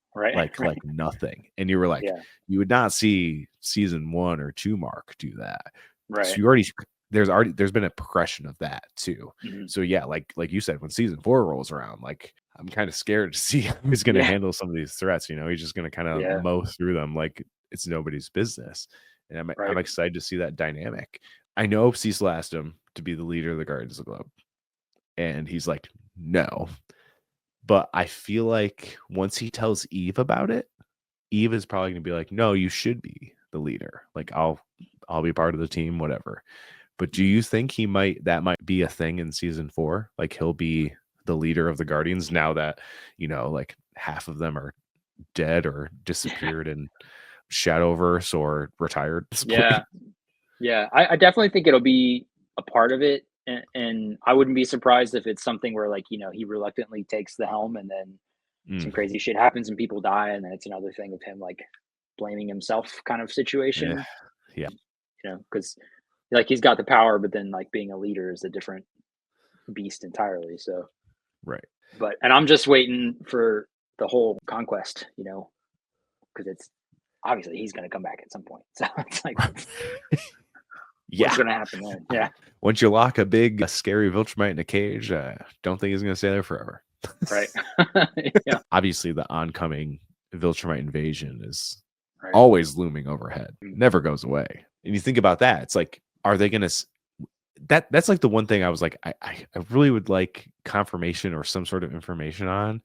Like nothing. And you were like, you would not see season 1 or 2 Mark do that. So you there's been a progression of that too. So yeah, like you said, when season 4 rolls around, like I'm kind of scared to see how he's going to handle some of these threats. He's just going to kind of mow through them like it's nobody's business. And I'm excited to see that dynamic. I know Cecil asked him to be the leader of the Guardians of the Globe, and he's like, no. But I feel like once he tells Eve about it, Eve is probably going to be like, no, you should be the leader. Like I'll be part of the team, whatever. But do you think that might be a thing in season 4? Like he'll be the leader of the Guardians now that, like half of them are dead or disappeared in Shadowverse or retired. Yeah. I definitely think it'll be a part of it. And I wouldn't be surprised if it's something where like, he reluctantly takes the helm and then some crazy shit happens and people die. And then it's another thing of him like blaming himself kind of situation. Yeah. Because like he's got the power, but then like being a leader is a different beast entirely. So and I'm just waiting for the whole Conquest, because it's obviously he's going to come back at some point. So it's like, what's going to happen then? Yeah. Once you lock a big, scary Viltrumite in a cage, don't think he's going to stay there forever. Right. Yeah. Obviously, the oncoming Viltrumite invasion is always looming overhead. Never goes away. And you think about that, it's like, are they going to? That's like the one thing I was like, I really would like confirmation or some sort of information on,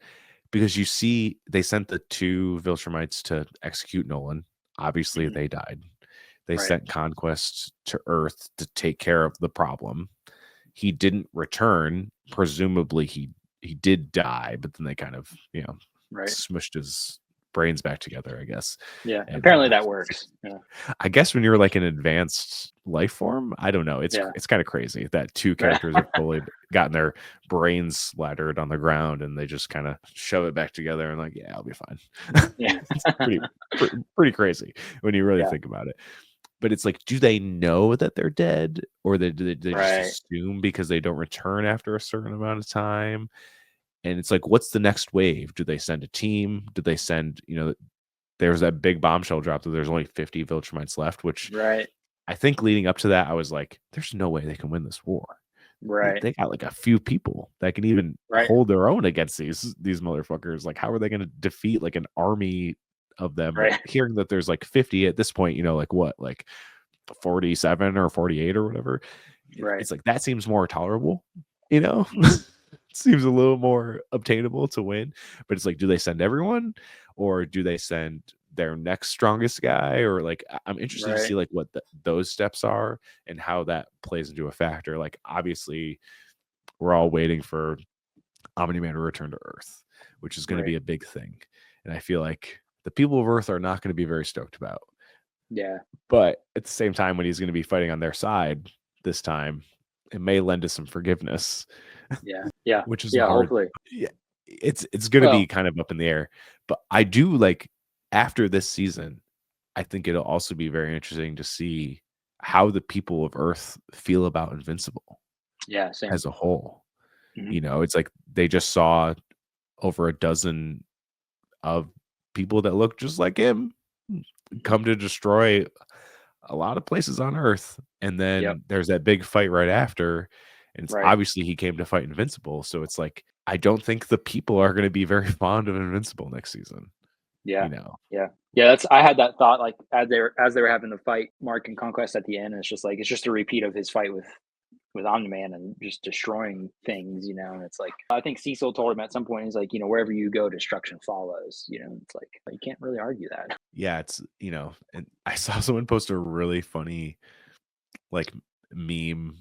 because you see they sent the 2 Viltrumites to execute Nolan. Obviously, they died. They sent Conquest to Earth to take care of the problem. He didn't return. Presumably, he did die, but then they kind of smushed his brains back together, I guess. Yeah, and apparently that works. Yeah. I guess when you're like an advanced life form, I don't know. It's kind of crazy that 2 characters have fully gotten their brains splattered on the ground and they just kind of shove it back together and like, yeah, I'll be fine. Yeah. It's pretty crazy when you really think about it. but it's like, do they know that they're dead, or do they Right. just assume because they don't return after a certain amount of time? And it's like, what's the next wave? Do they send a team? Do they send, there's that big bombshell drop that there's only 50 Viltrumites left, which Right. I think leading up to that, I was like, there's no way they can win this war. Right. They got like a few people that can even Right. hold their own against these motherfuckers. Like, how are they going to defeat like an army of them? But Right. hearing that there's like 50 at this point, like what, like 47 or 48 or whatever, Right. it's like that seems more tolerable, seems a little more obtainable to win. But it's like, do they send everyone, or do they send their next strongest guy? Or like, I'm interested to see like what those steps are and how that plays into a factor. Like, obviously we're all waiting for Omni-Man to return to Earth, which is going to be a big thing, and I feel like the people of Earth are not going to be very stoked about. Yeah. But at the same time, when he's going to be fighting on their side this time, it may lend to some forgiveness. Yeah. Which is hard. Hopefully. Yeah, it's going to be kind of up in the air. But I do like, after this season, I think it'll also be very interesting to see how the people of Earth feel about Invincible. Yeah, same. As a whole. It's like they just saw over a dozen of people that look just like him come to destroy a lot of places on Earth, and then there's that big fight right after, and it's obviously he came to fight Invincible. So it's like, I don't think the people are going to be very fond of Invincible next season. Yeah. That's, I had that thought, like as they were having the fight, Mark and Conquest at the end, and it's just a repeat of his fight with Omni-Man and just destroying things, and it's like, I think Cecil told him at some point, he's like, wherever you go, destruction follows, it's like, you can't really argue that. Yeah, it's, and I saw someone post a really funny, like, meme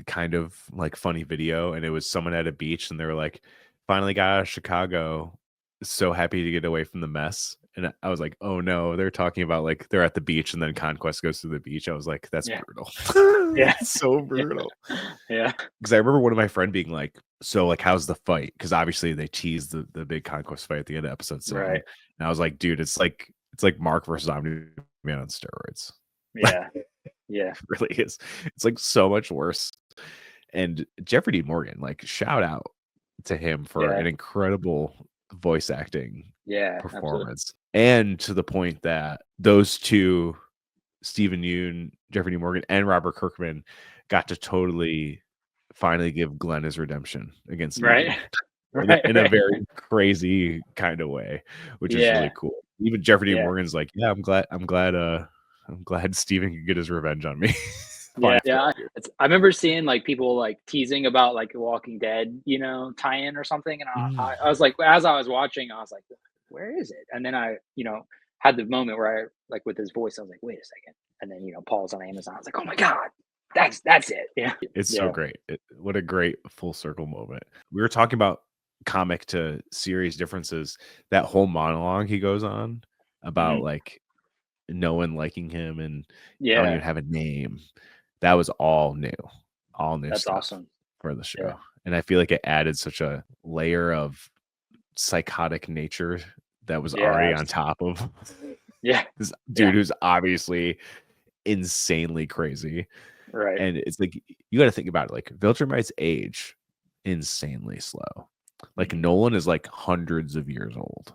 kind of like funny video, and it was someone at a beach and they were like, finally got out of Chicago, so happy to get away from the mess. And I was like, oh no, they're talking about like they're at the beach and then Conquest goes to the beach. I was like, that's brutal. Yeah. So brutal. Yeah. Because I remember one of my friend being like, so like, how's the fight? Because obviously they teased the big Conquest fight at the end of episode 7. Right. And I was like, dude, it's like Mark versus Omni-Man on steroids. Yeah. Yeah. It really is. It's like so much worse. And Jeffrey D. Morgan, like, shout out to him for an incredible voice acting performance. Absolutely. And to the point that those two, Stephen Yeun, Jeffrey D. Morgan, and Robert Kirkman, got to totally finally give Glenn his redemption against Right. in a very crazy kind of way, which is really cool. Even Jeffrey D. Morgan's like, yeah, I'm glad Stephen could get his revenge on me. Yeah. I remember seeing like people like teasing about like Walking Dead, tie-in or something, and I was like, as I was watching, I was like, where is it? And then I, had the moment where I, like, with his voice, I was like, wait a second. And then Paul's on Amazon. I was like, oh my god, that's it. Yeah, it's so great. What a great full circle moment. We were talking about comic to series differences. That whole monologue he goes on about like no one liking him and I don't even have a name. That was all new That's stuff awesome for the show. And I feel like it added such a layer of psychotic nature that was already on top of this dude who's obviously insanely crazy. Right. And it's like, you got to think about it. Like, Viltrumites age insanely slow. Like, Nolan is like hundreds of years old.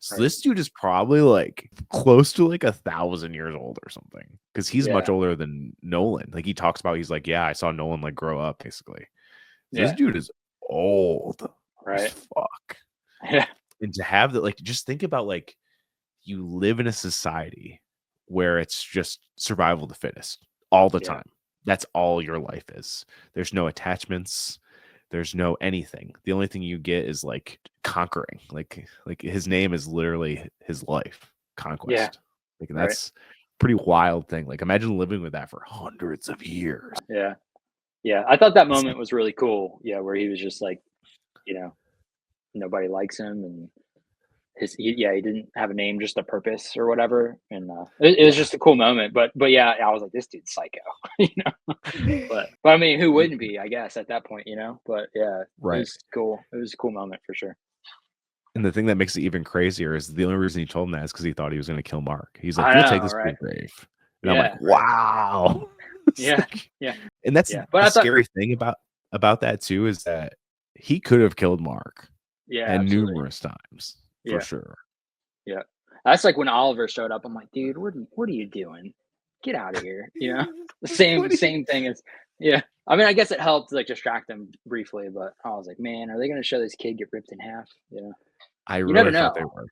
So this dude is probably like close to like 1,000 years old or something, because he's much older than Nolan. Like, he talks about, he's like, yeah, I saw Nolan like grow up, basically. So this dude is old as fuck. Yeah. And to have that, like, just think about, like, you live in a society where it's just survival of the fittest all the time. That's all your life is. There's no attachments. There's no anything. The only thing you get is like conquering. Like his name is literally his life, Conquest. Yeah. Like, that's pretty wild thing. Like, imagine living with that for hundreds of years. Yeah. Yeah. I thought that moment was really cool. Yeah. Where he was just like, nobody likes him, and he didn't have a name, just a purpose or whatever. And it was just a cool moment. But yeah, I was like, this dude's psycho, but I mean, who wouldn't be, I guess, at that point, but yeah, it was cool. It was a cool moment for sure. And the thing that makes it even crazier is the only reason he told him that is because he thought he was going to kill Mark. He's like, you'll take this to the grave. And I'm like, wow. Yeah. Yeah. And that's But the scary thing about that too, is that he could have killed Mark. Yeah, And absolutely. numerous times, for sure. Yeah. That's like when Oliver showed up. I'm like, dude, what are you doing? Get out of here. The same thing as I mean, I guess it helped like distract them briefly, but I was like, man, are they gonna show this kid get ripped in half? I You never really thought they know. were.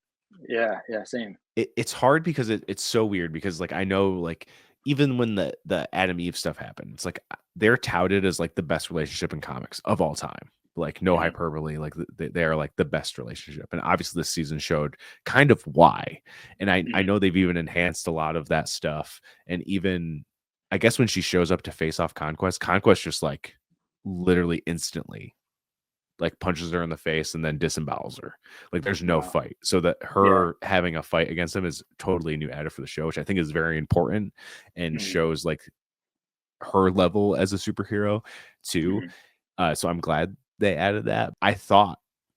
Yeah, same. It's hard because it's so weird because like I know like even when the Adam Eve stuff happened, it's like they're touted as like the best relationship in comics of all time. Like no hyperbole, like they are like the best relationship. And obviously this season showed kind of why. And I know they've even enhanced a lot of that stuff. And even I guess when she shows up to face off Conquest just like literally instantly like punches her in the face and then disembowels her. Like there's no fight. So that her having a fight against him is totally a new added for the show, which I think is very important and shows like her level as a superhero too. So I'm glad they added that. I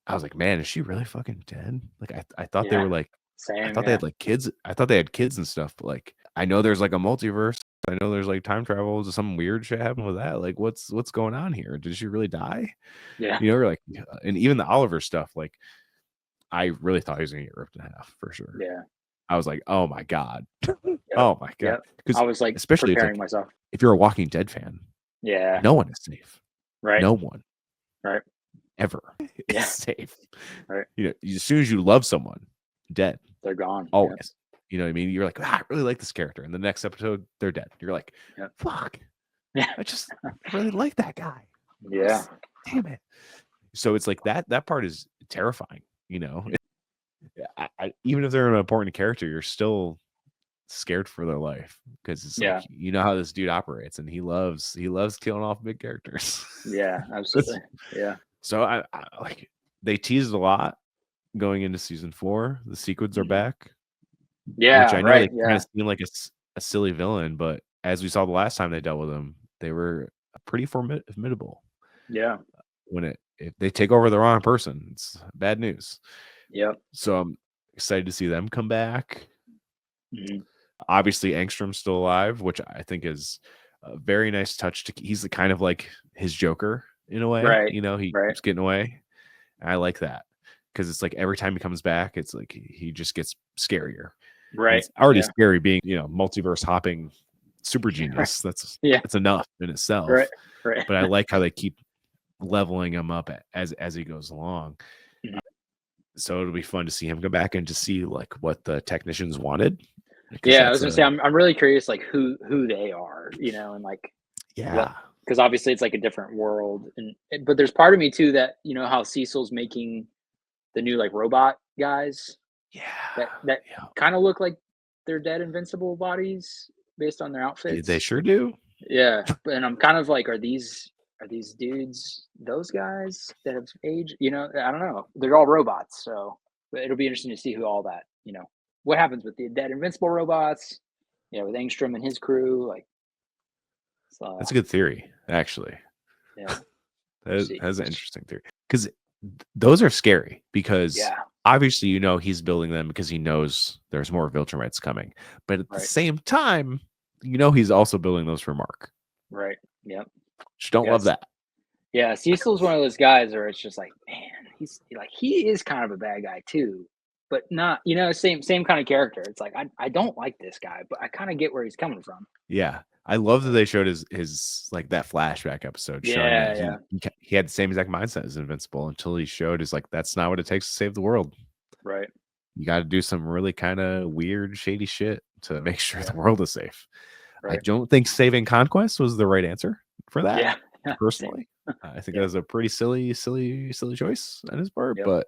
was like, man, is she really fucking dead? Like I thought they were like I thought they had like kids. I thought they had kids and stuff, but like I know there's like a multiverse. I know there's like time travel. Some weird shit happened with that. Like what's going on here? Did she really die? Yeah. We're like, and even the Oliver stuff, like I really thought he was gonna get ripped in half for sure. Yeah. I was like, oh my God. Oh my God. I was like especially preparing myself. If you're a Walking Dead fan, no one is safe. Right. No one. Right. Ever is safe. Right. As soon as you love someone, dead. They're gone. Always. You know what I mean? You're like, I really like this character. And the next episode, they're dead. You're like, fuck. Yeah. I really like that guy. Yeah. Damn it. So it's like that part is terrifying, I even if they're an important character, you're still scared for their life because it's like, how this dude operates and he loves killing off big characters. Yeah, absolutely. So I like they teased a lot going into season 4. The sequins are back. Yeah, which I know they kind of seem like a silly villain, but as we saw the last time they dealt with them, they were pretty formidable. Yeah. If they take over the wrong person, it's bad news. Yep. So I'm excited to see them come back. Obviously, Angstrom's still alive, which I think is a very nice touch. He's the kind of like his Joker in a way. Right. He keeps getting away. I like that because it's like every time he comes back, it's like he just gets scarier. Right. And it's already scary being multiverse hopping super genius. That's enough in itself. Right. But I like how they keep leveling him up as he goes along. So it'll be fun to see him go back and to see like what the technicians wanted. I was gonna say I'm really curious like who they are, and like because obviously it's like a different world, but there's part of me too that how Cecil's making the new like robot guys that kind of look like they're dead Invincible bodies based on their outfits. They sure do. Yeah, and I'm kind of like, are these dudes those guys that have aged? I don't know. They're all robots, so but it'll be interesting to see who all that what happens with the dead Invincible robots. With Angstrom and his crew. Like, so, that's a good theory, actually. Yeah, that's an interesting theory because those are scary because obviously he's building them because he knows there's more Viltrumites coming, but at the same time he's also building those for Mark. Right. Yep. Just don't love that. Yeah, Cecil's one of those guys where it's just like, man, he's like he is kind of a bad guy too, but not same kind of character. It's like I don't like this guy, but I kind of get where he's coming from. Yeah, I love that they showed his like that flashback episode. Yeah, he had the same exact mindset as Invincible until he showed is like that's not what it takes to save the world. Right. You got to do some really kind of weird, shady shit to make sure the world is safe. Right. I don't think saving Conquest was the right answer for that. Yeah. Personally, I think that was a pretty silly choice on his part, but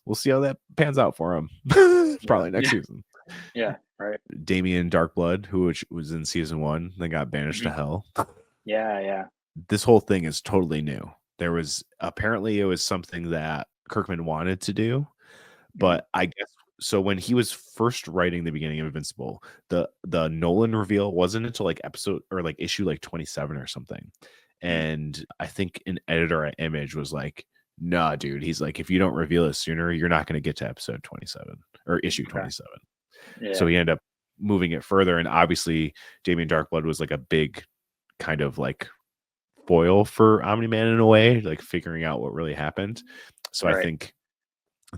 we'll see how that pans out for him. Probably next season. Yeah, right. Damien Darkblood, who was in season 1, then got banished to hell. Yeah. This whole thing is totally new. There was apparently it was something that Kirkman wanted to do, but I guess so when he was first writing the beginning of Invincible, the Nolan reveal wasn't until like episode or like issue like 27 or something. And I think an editor at Image was like, nah, dude. He's like, if you don't reveal it sooner, you're not going to get to episode 27 or issue 27. Yeah. So he ended up moving it further. And obviously Damien Darkblood was like a big kind of like foil for Omni-Man in a way, like figuring out what really happened. So I think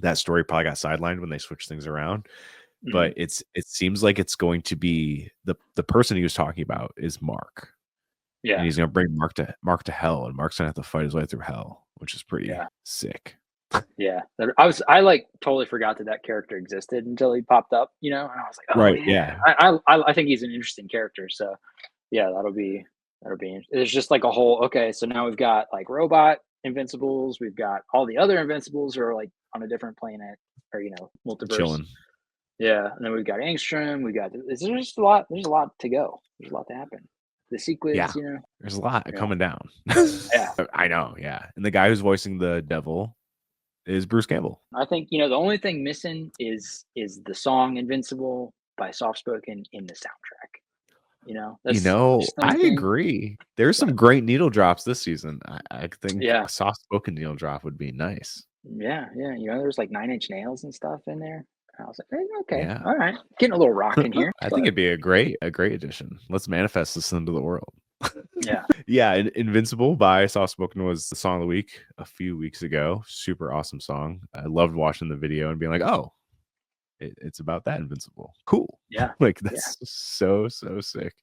that story probably got sidelined when they switched things around. But it seems like it's going to be the person he was talking about is Mark. Yeah. And he's gonna bring Mark to hell, and Mark's gonna have to fight his way through hell, which is pretty sick. Yeah. I like totally forgot that character existed until he popped up, and I was like, oh yeah. I think he's an interesting character. So yeah, that'll be it's just like a whole so now we've got like robot Invincibles, we've got all the other Invincibles who are like on a different planet or multiverse. Chilling. Yeah, and then we've got Angstrom, there's just a lot to go. There's a lot to happen. The sequence, there's a lot coming down. Yeah. I know, yeah. And the guy who's voicing the devil is Bruce Campbell. I think, the only thing missing is the song Invincible by Softspoken in the soundtrack. I agree. There's some great needle drops this season. I think a soft-spoken needle drop would be nice. Yeah. There's like 9 Inch Nails and stuff in there. I was like, hey, okay, all right, getting a little rock in here. I think it'd be a great addition. Let's manifest this into the world. Yeah. Invincible by Softspoken was the song of the week a few weeks ago. Super awesome song. I loved watching the video and being like, oh, it's about that Invincible. Cool. Yeah. Like that's so sick.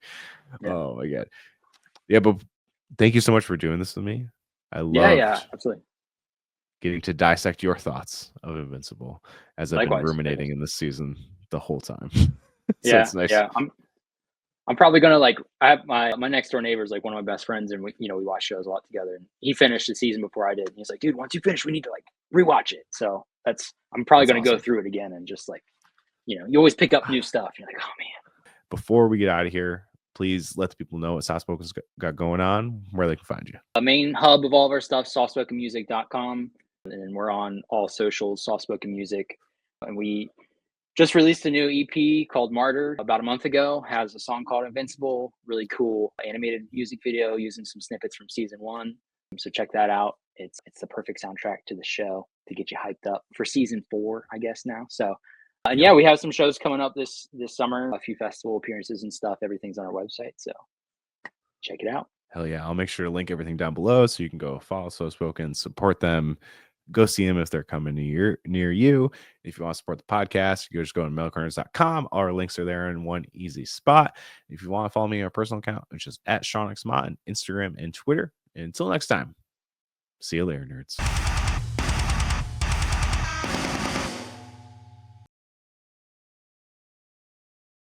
Yeah. Oh my god. Yeah, but thank you so much for doing this with me. I love absolutely getting to dissect your thoughts of Invincible as I've been ruminating in this season the whole time. It's nice. Yeah. I'm probably gonna I have my next door neighbor is like one of my best friends, and we watch shows a lot together. And he finished the season before I did. And he's like, dude, once you finish, we need to rewatch it. So I'm probably gonna go through it again and just you always pick up new stuff. You're like, oh man. Before we get out of here, please let the people know what Softspoken's got going on, where they can find you. The main hub of all of our stuff, softspokenmusic.com. And we're on all socials, Softspoken Music. And we just released a new EP called Martyr about a month ago. Has a song called Invincible, really cool animated music video using some snippets from season 1. So check that out. It's the perfect soundtrack to the show to get you hyped up for season 4, I guess now. So and we have some shows coming up this summer, a few festival appearances and stuff. Everything's on our website, so check it out. Hell yeah. I'll make sure to link everything down below so you can go follow Softspoken, support them. Go see them if they're coming near you. If you want to support the podcast, you just go to metalcorners.com. All our links are there in one easy spot. If you want to follow me on a personal account, which is @SeanXMott on Instagram and Twitter. And until next time, see you later, nerds.